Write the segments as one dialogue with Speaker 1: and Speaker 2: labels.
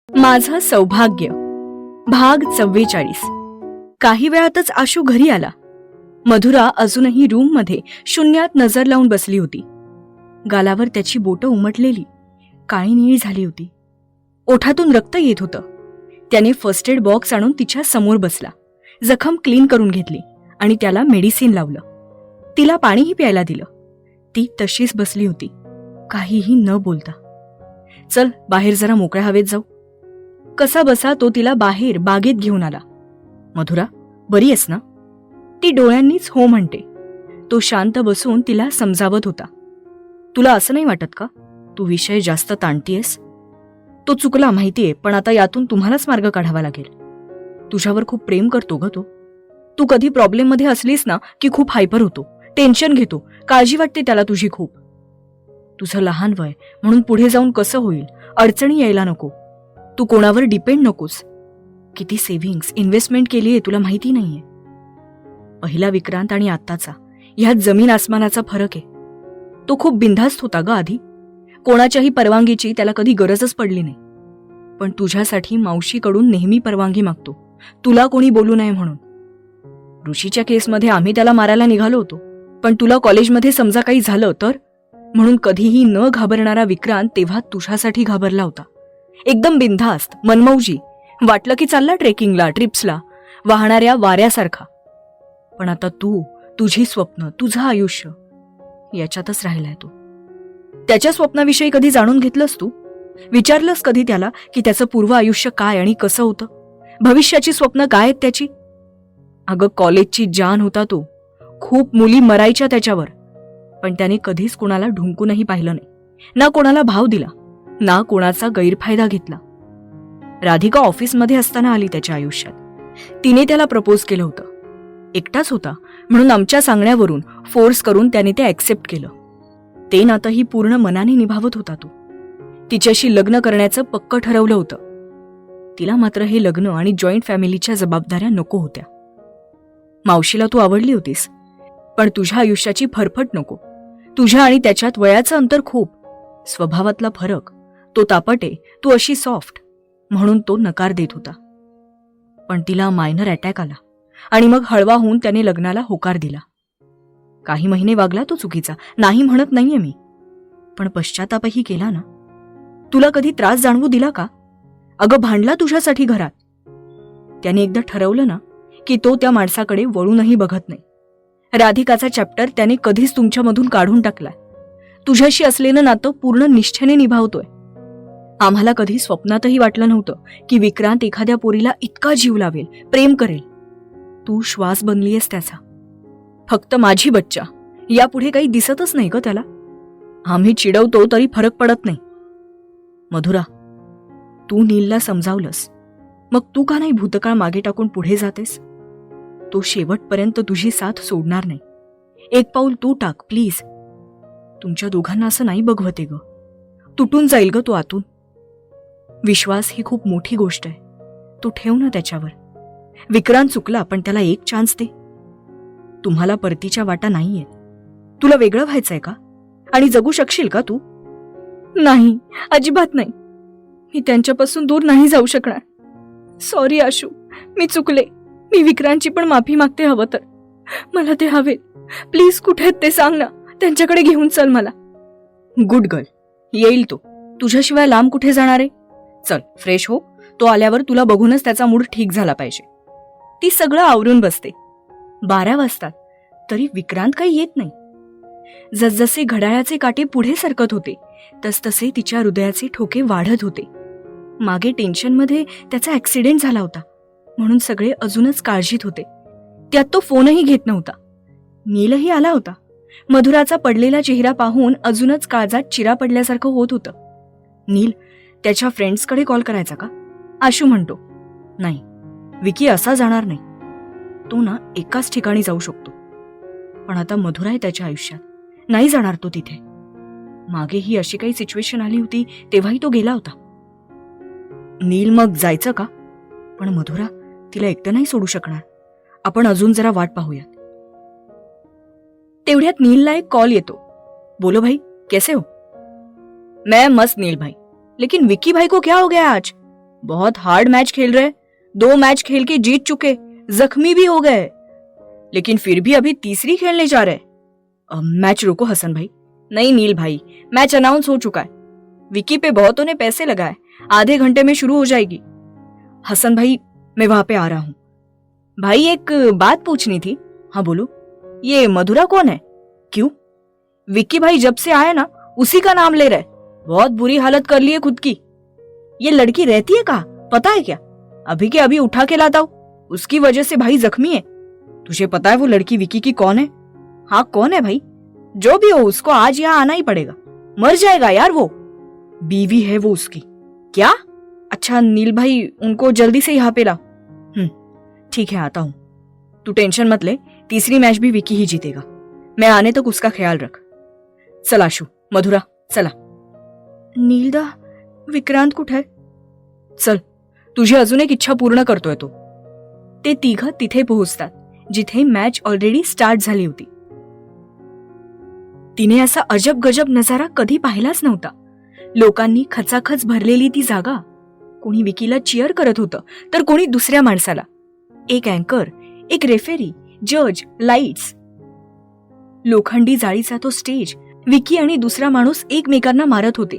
Speaker 1: माझं सौभाग्य भाग 44. काही वेळातच आशू घरी आला. मधुरा अजूनही रूममध्ये शून्यात नजर लावून बसली होती. गालावर त्याची बोटं उमटलेली, काळी निळी झाली होती. ओठातून रक्त येत होतं. त्याने फर्स्ट एड बॉक्स आणून तिच्या समोर बसला. जखम क्लीन करून घेतली आणि त्याला मेडिसिन लावलं. तिला पाणीही प्यायला दिलं. ती तशीच बसली होती, काहीही न बोलता. चल बाहेर जरा मोकळ्या हवेत जाऊ. कसा बसा तो तिला बाहेर बागेत घेऊन आला. मधुरा, बरी आहेस ना? ती डोळ्यांनीच हो म्हणते. तो शांत बसून तिला समजावत होता. तुला असं नाही वाटत का तू विषय जास्त ताणतीयस? तो चुकला माहितीये, पण आता यातून तुम्हालाच मार्ग काढावा लागेल. तुझ्यावर खूप प्रेम करतो ग तो. तू कधी प्रॉब्लेम मध्ये असलीस ना की खूप हायपर होतो, टेन्शन घेतो, काळजी वाटते त्याला तुझी खूप. तुझं लहान वय म्हणून पुढे जाऊन कसं होईल, अडचणी यायला नको. तू कोणावर डिपेंड नकोस. किती सेव्हिंग्स इन्व्हेस्टमेंट केलीये तुला माहिती नाहीये. पहिला विक्रांत आणि आत्ताचा ह्यात जमीन आसमानाचा फरक आहे. तो खूप बिनधास्त होता ग आधी. कोणाच्याही परवानगीची त्याला कधी गरजच पडली नाही. पण तुझ्यासाठी मावशीकडून नेहमी परवानगी मागतो, तुला कोणी बोलू नये म्हणून. ऋषीच्या केसमध्ये आम्ही त्याला मारायला निघालो होतो, पण तुला कॉलेजमध्ये समजा काही झालं तर म्हणून कधीही न घाबरणारा विक्रांत तेव्हा तुझ्यासाठी घाबरला होता. एकदम बिनधास्त, मनमौजी, वाटलं की चालला ट्रेकिंगला, ट्रिप्सला, वाहणाऱ्या वाऱ्यासारखा. पण आता तू, तुझी स्वप्न, तुझं आयुष्य याच्यातच राहिलाय तो. त्याच्या स्वप्नाविषयी कधी जाणून घेतलंस तू? विचारलंस कधी त्याला की त्याचं पूर्व आयुष्य काय आणि कसं होतं? भविष्याची स्वप्न काय आहेत त्याची? अगं कॉलेजची जान होता तो. खूप मुली मरायच्या त्याच्यावर, पण त्याने कधीच कोणाला ढुंकूनही पाहिलं नाही. ना कोणाला भाव दिला, ना कोणाचा गैरफायदा घेतला. राधिका ऑफिसमध्ये असताना आली त्याच्या आयुष्यात. तिने त्याला प्रपोज केलं होतं. एकटाच होता म्हणून आमच्या सांगण्यावरून फोर्स करून त्याने ते ऍक्सेप्ट केलं. ते नातंही पूर्ण मनाने निभावत होता तो. तिच्याशी लग्न करण्याचं पक्क ठरवलं होतं. तिला मात्र हे लग्न आणि जॉईंट फॅमिलीच्या जबाबदाऱ्या नको होत्या. मावशीला तू आवडली होतीस, पण तुझ्या आयुष्याची फरफट नको. तुझ्या आणि त्याच्यात वयाचं अंतर खूप, स्वभावातला फरक. तो तापटे, तू अशी सॉफ्ट, म्हणून तो नकार देत होता. पण तिला मायनर अटॅक आला आणि मग हळवा होऊन त्याने लग्नाला होकार दिला. काही महिने वागला तो चुकीचा, नाही म्हणत नाहीये मी, पण पश्चातापही केला ना. तुला कधी त्रास जाणवू दिला का? अगं भांडला तुझ्यासाठी घरात. त्याने एकदा ठरवलं ना की तो त्या माणसाकडे वळूनही बघत नाही. राधिकाचा चॅप्टर त्याने कधीच तुमच्यामधून काढून टाकलाय. तुझ्याशी असलेलं नातं पूर्ण निष्ठेने निभावतोय. आम्हाला कधी स्वप्नातही वाटलं नव्हतं की विक्रांत एखाद्या पोरीला इतका जीव लावेल, प्रेम करेल. तू श्वास बनलीयस त्याचा. फक्त माझी बच्चा यापुढे काही दिसतच नाही ग त्याला. आम्ही चिडवतो तरी फरक पडत नाही. मधुरा, तू नीलला समजावलंस, मग तू का नाही भूतकाळ मागे टाकून पुढे जातेस? तो शेवटपर्यंत तुझी साथ सोडणार नाही. एक पाऊल तू टाक प्लीज. तुमच्या दोघांना असं नाही बघवते ग. तुटून जाईल ग तो आतून. विश्वास ही खूप मोठी गोष्ट आहे. तू ठेव ना त्याच्यावर. विक्रांत चुकला, पण त्याला एक चान्स दे. तुम्हाला परतीच्या वाटा नाहीयेत. तुला वेगळं व्हायचंय का? आणि जगू शकशील का तू? नाही, अजिबात नाही. मी त्यांच्यापासून दूर नाही जाऊ शकणार. सॉरी आशू, मी चुकले. मी विक्रांतची पण माफी मागते. हवं तर मला ते हवे. प्लीज कुठे आहेत ते सांग ना. त्यांच्याकडे घेऊन चल मला. गुड गर्ल, येईल तो. तुझ्याशिवाय लांब कुठे जाणार आहे? चल फ्रेश हो. तो आल्यावर तुला बघूनच त्याचा मूड ठीक झाला पाहिजे. ती सगळं आवरून बसते. 12 वाजतात तरी विक्रांत काही येत नाही. जसजसे घड्याळाचे काटे पुढे सरकत होते तसतसे तिच्या हृदयाचे ठोके वाढत होते. मागे टेन्शनमध्ये त्याचा ऍक्सिडेंट झाला होता म्हणून सगळे अजूनच काळजीत होते. त्यात तो फोनही घेत नव्हता. नीलही आला होता. मधुराचा पडलेला चेहरा पाहून अजूनच काळजात चिरा पडल्यासारखं होत होतं. नील त्याच्या फ्रेंड्सकडे कॉल करायचा का? आशू म्हणतो. नाही, विकी असा जाणार नाही. तो ना एकाच ठिकाणी जाऊ शकतो. पण आता मधुरा आहे त्याच्या आयुष्यात, नाही जाणार तो तिथे. मागेही अशी काही सिच्युएशन आली होती तेव्हाही तो गेला होता. नील मग जायचं का? पण मधुरा तिला एकटं नाही सोडू शकणार. आपण अजून जरा वाट पाहूयात. तेवढ्यात नीलला एक कॉल येतो. बोलो भाई, कैसे हो? मैं मस्त नील भाई, लेकिन विक्की भाई को क्या हो गया आज? बहुत हार्ड मैच खेल रहे, 2 मैच खेल के जीत चुके, जख्मी भी हो गए, लेकिन फिर भी अभी तीसरी खेलने जा रहे। मैच रोको हसन भाई। नहीं नील भाई, मैच अनाउंस हो चुका है, विकी पे बहुतों ने पैसे लगाए, आधे घंटे में शुरू हो जाएगी। हसन भाई मैं वहां पे आ रहा हूं। भाई एक बात पूछनी थी। हाँ बोलो। ये मधुरा कौन है? क्यों? विक्की भाई जब से आए ना उसी का नाम ले रहे, बहुत बुरी हालत कर ली है खुद की। ये लड़की रहती है कहाँ पता है क्या? अभी के अभी उठा के लाता हूँ, उसकी वजह से भाई जख्मी है। तुझे पता है वो लड़की विक्की की कौन है? हाँ कौन है भाई? जो भी हो उसको आज यहाँ आना ही पड़ेगा, मर जाएगा यार वो। बीवी है वो उसकी। क्या? अच्छा नील भाई उनको जल्दी से यहाँ पे ला। ठीक है आता हूँ, तू टेंशन मत ले, तीसरी मैच भी विक्की ही जीतेगा, मैं आने तक उसका ख्याल रख। चल आशू, मधुरा चला। नीलदा विक्रांत कुठे? चल तुझी अजून एक इच्छा पूर्ण करतोय तो। ते तिघं तिथे पोहोचतात जिथे मॅच ऑलरेडी स्टार्ट झाली होती. तिने असा अजब गजब नजारा कधी पाहिलाच नव्हता. लोकांनी खचाखच भरलेली ती जागा. कोणी विकीला चिअर करत होतं तर कोणी दुसऱ्या माणसाला. एक अँकर, एक रेफेरी, जज, लाईट्स. लोखंडी जाळीचा तो स्टेज, विकी आणि दुसरा माणूस एकमेकांना मारत होते.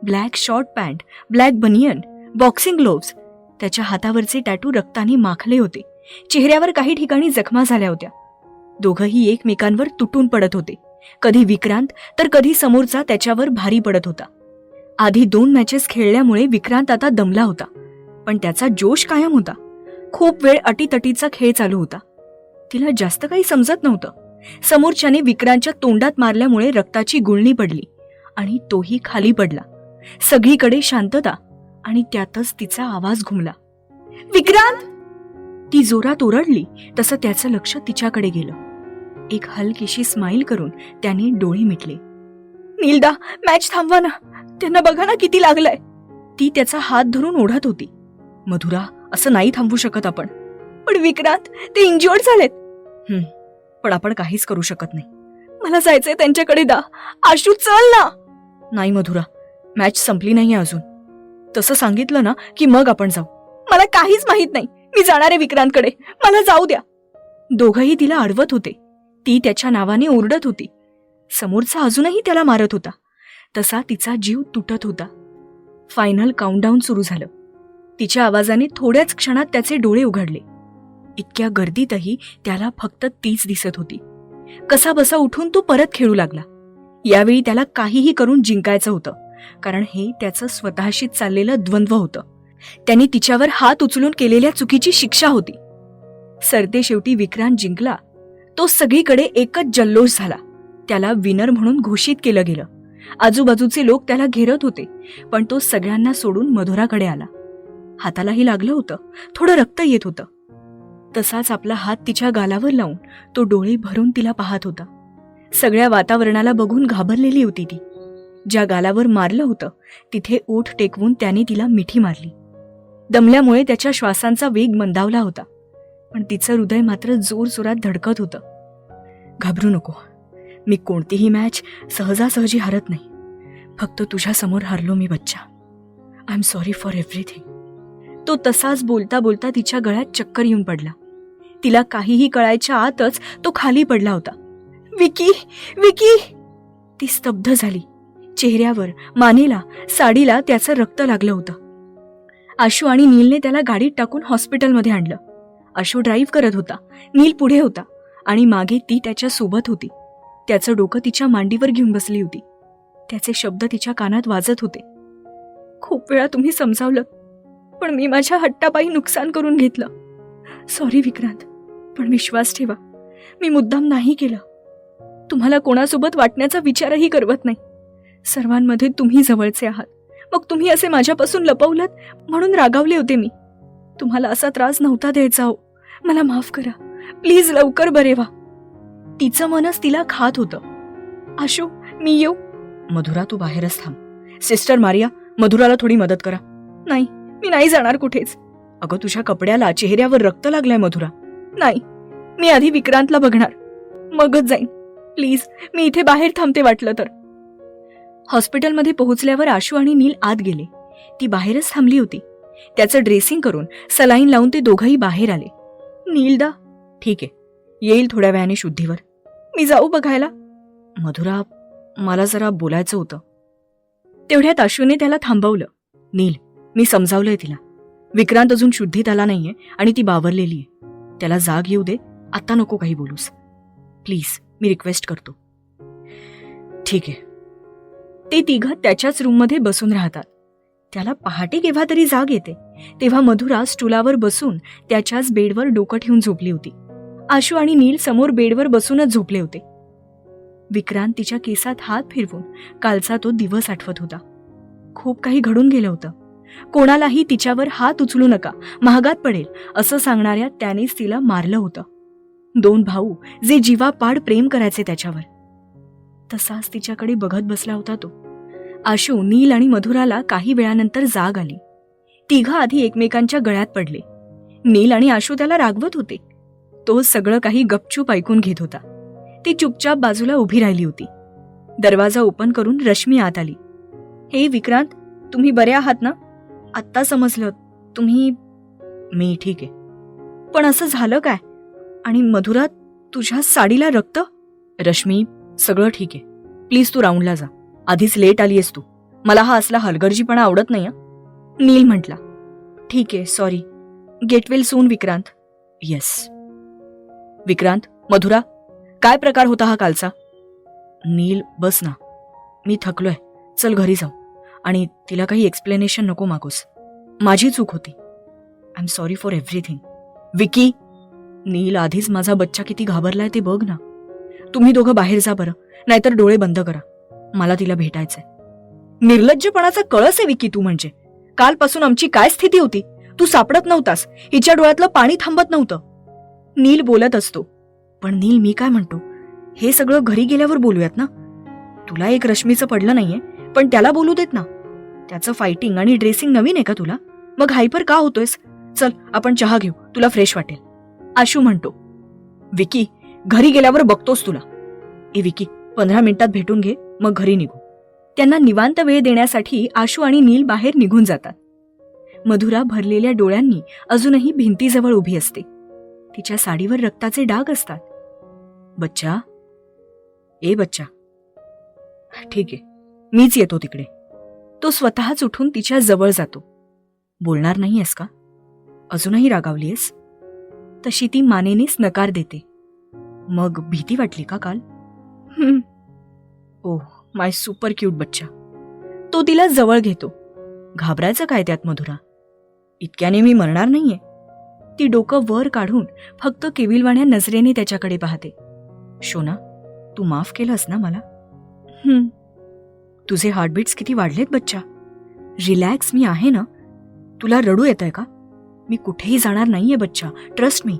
Speaker 1: ब्लॅक शॉर्ट पॅन्ट, ब्लॅक बनियन, बॉक्सिंग ग्लोव्स. त्याच्या हातावरचे टॅटू रक्ताने माखले होते. चेहऱ्यावर काही ठिकाणी जखमा झाल्या होत्या. दोघंही एकमेकांवर तुटून पडत होते. कधी विक्रांत तर कधी समोरचा त्याच्यावर भारी पडत होता. आधी 2 मॅचेस खेळल्यामुळे विक्रांत आता दमला होता, पण त्याचा जोश कायम होता. खूप वेळ अटीतटीचा खेळ चालू होता. तिला जास्त काही समजत नव्हतं. समोरच्याने विक्रांतच्या तोंडात मारल्यामुळे रक्ताची गुळणी पडली आणि तोही खाली पडला. सगळीकडे शांतता आणि त्यातच तिचा आवाज घुमला. विक्रांत! ती जोरात ओरडली तसं त्याचं लक्ष तिच्याकडे गेलं. एक हलकीशी स्माईल करून त्याने डोळे मिटले. नीलदा, मॅच थांबवा ना, त्यांना बघा ना किती लागलंय. ती त्याचा हात धरून ओढत होती. मधुरा, असं नाही थांबवू शकत आपण. पण विक्रांत, ते इंज्युअर्ड झालेत. पण आपण काहीच करू शकत नाही. मला जायचंय त्यांच्याकडे. दा आशू चल ना. नाही मधुरा, मॅच संपली नाहीये अजून. तसं सांगितलं ना की मग आपण जाऊ. मला काहीच माहित नाही, मी जाणार आहे विक्रांतकडे, मला जाऊ द्या. दोघंही तिला अडवत होते. ती त्याच्या नावाने ओरडत होती. समोरचा अजूनही त्याला मारत होता. तसा तिचा जीव तुटत होता. फायनल काउंटडाऊन सुरू झालं. तिच्या आवाजाने थोड्याच क्षणात त्याचे डोळे उघडले. इतक्या गर्दीतही त्याला फक्त तीच दिसत होती. कसाबसा उठून तो परत खेळू लागला. यावेळी त्याला काहीही करून जिंकायचं होतं, कारण हे त्याचं स्वतःशीच चाललेलं द्वंद्व होतं. त्यांनी तिच्यावर हात उचलून केलेल्या चुकीची शिक्षा होती. सरतेशेवटी विक्रांत जिंकला. तो सगळीकडे एकच जल्लोष झाला. त्याला विनर म्हणून घोषित केलं गेलं. आजूबाजूचे लोक त्याला घेरत होते, पण तो सगळ्यांना सोडून मधुराकडे आला. हातालाही लागलं होतं, थोडं रक्त येत होतं. तसाच आपला हात तिच्या गालावर लावून तो डोळे भरून तिला पाहत होता. सगळ्या वातावरणाला बघून घाबरलेली होती ती. ज्या गालावर मारलं होतं तिथे ओठ टेकवून त्याने तिला मिठी मारली. दमल्यामुळे त्याच्या श्वासांचा वेग मंदावला होता, पण तिचं हृदय मात्र जोरजोरात धडकत होतं. घाबरू नको, मी कोणतीही मॅच सहजासहजी हरत नाही. फक्त तुझ्या समोर हरलो मी बच्चा. I am sorry for everything. तो तसाच बोलता बोलता तिच्या गळ्यात चक्कर येऊन पडला. तिला काहीही कळायच्या आतच तो खाली पडला होता. विकी, विकी! ती स्तब्ध झाली. चेहऱ्यावर, मानेला, साडीला त्याचं रक्त लागलं होतं. आशू आणि नीलने त्याला गाडीत टाकून हॉस्पिटलमध्ये आणलं. आशू ड्राईव्ह करत होता, नील पुढे होता आणि मागे ती त्याच्या सोबत होती. त्याचं डोकं तिच्या मांडीवर घेऊन बसली होती. त्याचे शब्द तिच्या कानात वाजत होते. खूप वेळा तुम्ही समजावलं, पण मी माझ्या हट्टापायी नुकसान करून घेतलं. सॉरी विक्रांत, पण विश्वास ठेवा, मी मुद्दाम नाही केलं. तुम्हाला कोणासोबत वाटण्याचा विचारही करवत नाही. सर्वांमध्ये तुम्ही जवळचे आहात, मग तुम्ही असे माझ्यापासून लपवलत म्हणून रागावले होते मी. तुम्हाला असा त्रास नव्हता द्यायचा हो. मला माफ करा प्लीज, लवकर बरे व्हा. तिचं मनच तिला खात होतं. आशू, मी येऊ? मधुरा, तू बाहेरच थांब. सिस्टर मारिया, मधुराला थोडी मदत करा. नाही, मी नाही जाणार कुठेच. अगं तुझ्या कपड्याला, चेहऱ्यावर रक्त लागलंय मधुरा. नाही, मी आधी विक्रांतला बघणार, मगच जाईन. प्लीज, मी इथे बाहेर थांबते वाटलं तर. हॉस्पिटलमध्ये पोहोचल्यावर आशू आणि नील आत गेले. ती बाहेरच थांबली होती. त्याचं ड्रेसिंग करून सलाईन लावून ते दोघंही बाहेर आले. नीलदा, ठीक आहे, येईल थोड्या वेळाने शुद्धीवर. मी जाऊ बघायला? मधुरा, मला जरा बोलायचं होतं. तेवढ्यात आशूने त्याला थांबवलं. नील, मी समजावलंय तिला. विक्रांत अजून शुद्धीत आला नाहीये आणि ती बावरलेली आहे. त्याला जाग येऊ दे, आत्ता नको काही बोलूस. प्लीज, मी रिक्वेस्ट करतो. ठीक आहे. ते तिघं त्याच्याच रूममध्ये बसून राहतात. त्याला पहाटे केव्हा तरी जाग येते तेव्हा मधुरा स्टुलावर बसून त्याच्याच बेडवर डोकं ठेवून झोपली होती. आशू आणि नील समोर बेडवर बसूनच झोपले होते. विक्रांत तिच्या केसात हात फिरवून कालचा तो दिवस आठवत होता. खूप काही घडून गेलं होतं. कोणालाही तिच्यावर हात उचलू नका, महागात पडेल असं सांगणाऱ्या त्यानेच तिला मारलं होतं. 2 भाऊ जे जीवापाड प्रेम करायचे त्याच्यावर. तसाच तिच्याकडे बघत बसला होता तो. आशू, नील आणि मधुराला काही वेळानंतर जाग आली. तिघं आधी एकमेकांच्या गळ्यात पडले. नील आणि आशू त्याला रागवत होते. तो सगळं काही गपचूप ऐकून घेत होता. ती चुपचाप बाजूला उभी राहिली होती. दरवाजा ओपन करून रश्मी आत आली. हे विक्रांत, तुम्ही बरे आहात ना? आत्ता समजलं तुम्ही. मी ठीक आहे. पण असं झालं काय? आणि मधुरा, तुझ्या साडीला रक्त? रश्मी, सगळं ठीक आहे. प्लीज तू राऊंडला जा. आधीच लेट आलीयस तू. मला हा असला हलगर्जीपणा आवडत नाही. नील म्हटला. ठीक आहे, sorry. Get well soon Vikrant. Yes. Vikrant, Madhura, काय प्रकार होता हा कालचा? नील, बस ना. मी थकलोय. चल घरी जाऊ. आणि तिला काही एक्सप्लेनेशन नको मागूस. माझी चूक होती. I am sorry for everything. Vicky. Neel, आधीच माझा बच्चा किती घाबरलाय ते बघ ना. तुम्ही दोघं बाहेर जा बरं, नाहीतर डोळे बंद करा. मला तिला भेटायचंय. निर्लज्जपणाचा कळस आहे विकी तू. म्हणजे कालपासून आमची काय स्थिती होती? तू सापडत नव्हतास. हिच्या डोळ्यातलं पाणी थांबत नव्हतं. नील बोलत असतो. पण नील, मी काय म्हणतो, हे सगळं घरी गेल्यावर बोलूयात ना. तुला एक रश्मीचं पडलं नाहीये, पण त्याला बोलू देत ना. त्याचं फायटिंग आणि ड्रेसिंग नवीन आहे का तुला? मग हायपर का होतोयस? चल आपण चहा घेऊ, तुला फ्रेश वाटेल. आशू म्हणतो. विकी, घरी गेल्यावर बघतोस तुला. ए विकी, 15 मिनिटात भेटून घे, मग घरी निघू. त्यांना निवांत वेळ देण्यासाठी आशू आणि नील बाहेर निघून जातात. मधुरा भरलेल्या डोळ्यांनी अजूनही भिंतीजवळ उभी असते. तिच्या साडीवर रक्ताचे डाग असतात. बच्चा, ए बच्चा. ठीक आहे, मीच येतो तिकडे. तो स्वतःच उठून तिच्या जवळ जातो. बोलणार नाहीयेस का? अजूनही रागावलीयस? तशी ती मानेनेच नकार देते. मग भीती वाटली का काल? ओह, माय सुपर क्यूट बच्चा. तो तिला जवळ घेतो. घाबरायचं काय त्यात मधुरा? इतक्याने मी मरणार नाहीये. ती डोकं वर काढून फक्त केविलवाण्या नजरेने त्याच्याकडे पाहते. शोना, तू माफ केलंस ना मला? तुझे हार्टबीट्स किती वाढलेत बच्चा. रिलॅक्स, मी आहे ना. तुला रडू येतंय का? मी कुठेही जाणार नाहीये बच्चा, ट्रस्ट मी.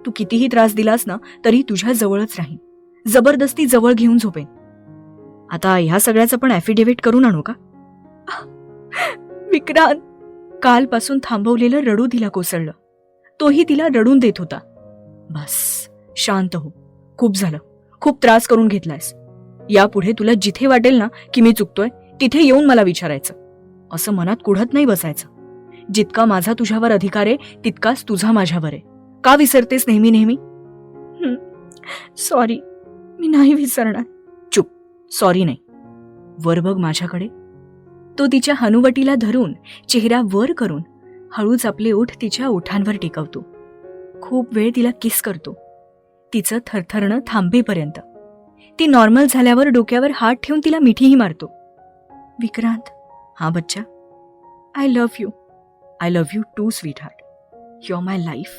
Speaker 1: तू कितीही त्रास दिलास ना तरी तुझ्या जवळच राहीन. जबरदस्ती जवळ घेऊन झोपेन. आता ह्या सगळ्याचं पण ॲफिडेव्हिट करून आणू का? विक्रांत. कालपासून थांबवलेलं रडू तिला कोसळलं. तोही तिला रडून देत होता. बस, शांत हो. खूप झालं. खूप त्रास करून घेतलायस. यापुढे तुला जिथे वाटेल ना की मी चुकतोय तिथे येऊन मला विचारायचं. असं मनात कुढत नाही बसायचं. जितका माझा तुझ्यावर अधिकार आहे तितकाच तुझा माझ्यावर आहे. का विसरतेस नेहमी नेहमी? सॉरी, मी नाही विसरणार. चुप, सॉरी नाही. वर बघ माझ्याकडे. तो तिच्या हनुवटीला धरून चेहरा वर करून हळूच आपले ओठ तिच्या ओठांवर टेकवतो. खूप वेळ तिला किस करतो, तिचं थरथरणं थांबेपर्यंत. ती नॉर्मल झाल्यावर डोक्यावर हात ठेवून तिला मिठीही मारतो. विक्रांत. हा बच्चा. I love you. I love you too sweetheart. You are my life.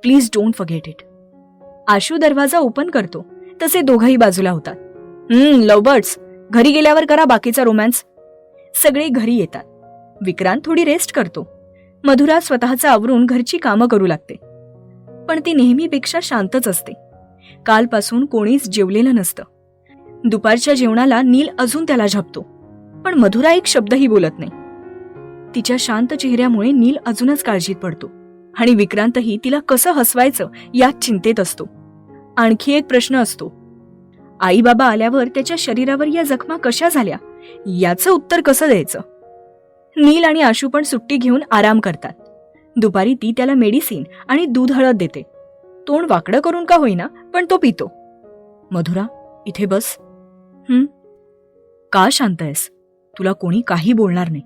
Speaker 1: Please don't forget it. Ashu दरवाजा ओपन करतो तसे दोघंही बाजूला होतात. लव्हबर्ड्स, घरी गेल्यावर करा बाकीचा रोमॅन्स. सगळे घरी येतात. विक्रांत थोडी रेस्ट करतो. मधुरा स्वतःचं आवरून घरची कामं करू लागते. पण ती नेहमीपेक्षा शांतच असते. कालपासून कोणीच जेवलेलं नसतं. दुपारच्या जेवणाला नील अजून त्याला झपतो, पण मधुरा एक शब्दही बोलत नाही. तिच्या शांत चेहऱ्यामुळे नील अजूनच काळजीत पडतो आणि विक्रांतही तिला कसं हसवायचं यात चिंतेत असतो. आणखी एक प्रश्न असतो. आई बाबा आल्यावर त्याच्या शरीरावर या जखमा कशा झाल्या याचं उत्तर कसं द्यायचं? नील आणि आशू पण सुट्टी घेऊन आराम करतात. दुपारी ती त्याला मेडिसिन आणि दूध हळद देते. तोंड वाकडं करून का होईना, पण तो पितो. मधुरा, इथे बस. का शांत आहेस? तुला कोणी काही बोलणार नाही.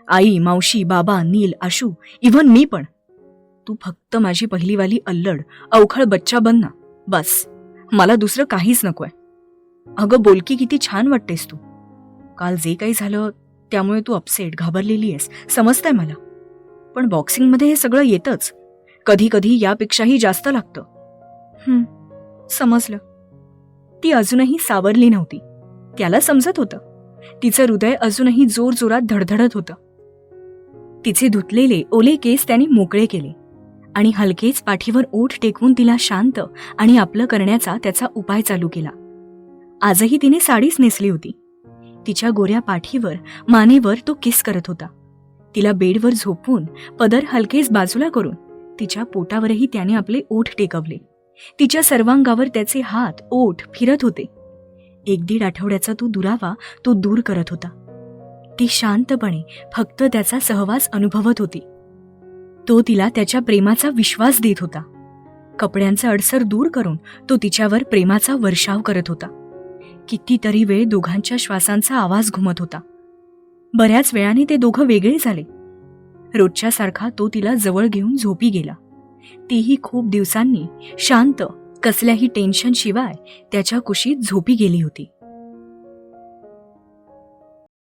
Speaker 1: आई, मावशी, बाबा, नील, आशू, इव्हन मी पण. तू फक्त माझी पहिलीवाली अल्लड अवखळ बच्चा बन ना, बस. मला दुसरं काहीच नकोय. अगं बोलकी, किती छान वाटतेस तू. काल जे काही झालं त्यामुळे तू अपसेट, घाबरलेली आहेस, समजतंय मला. पण बॉक्सिंगमध्ये हे सगळं येतच. कधी कधी यापेक्षाही जास्त लागतं. समजलं. ती अजूनही सावरली नव्हती. त्याला समजत होतं. तिचं हृदय अजूनही जोरजोरात धडधडत होतं. तिचे धुतलेले ओले केस त्याने मोकळे केले आणि हलकेच पाठीवर ओठ टेकवून तिला शांत आणि आपलं करण्याचा त्याचा उपाय चालू केला. आजही तिने साडीच नेसली होती. तिच्या गोऱ्या पाठीवर, मानेवर तो किस करत होता. तिला बेडवर झोपवून पदर हलकेच बाजूला करून तिच्या पोटावरही त्याने आपले ओठ टेकवले. तिच्या सर्वांगावर त्याचे हात, ओठ फिरत होते. 1-1.5 आठवड्याचा तो दुरावा तो दूर करत होता. ती शांतपणे फक्त त्याचा सहवास अनुभवत होती. तो तिला त्याच्या प्रेमाचा विश्वास देत होता. कपड्यांचा अडसर दूर करून तो तिच्यावर प्रेमाचा वर्षाव करत होता. कितीतरी वेळ दोघांच्या श्वासांचा आवाज घुमत होता. बऱ्याच वेळाने ते दोघं वेगळे झाले. रोजच्या सारखा तो तिला जवळ घेऊन झोपी गेला. तीही खूप दिवसांनी शांत, कसल्याही टेन्शन शिवाय त्याच्या कुशीत झोपी गेली होती.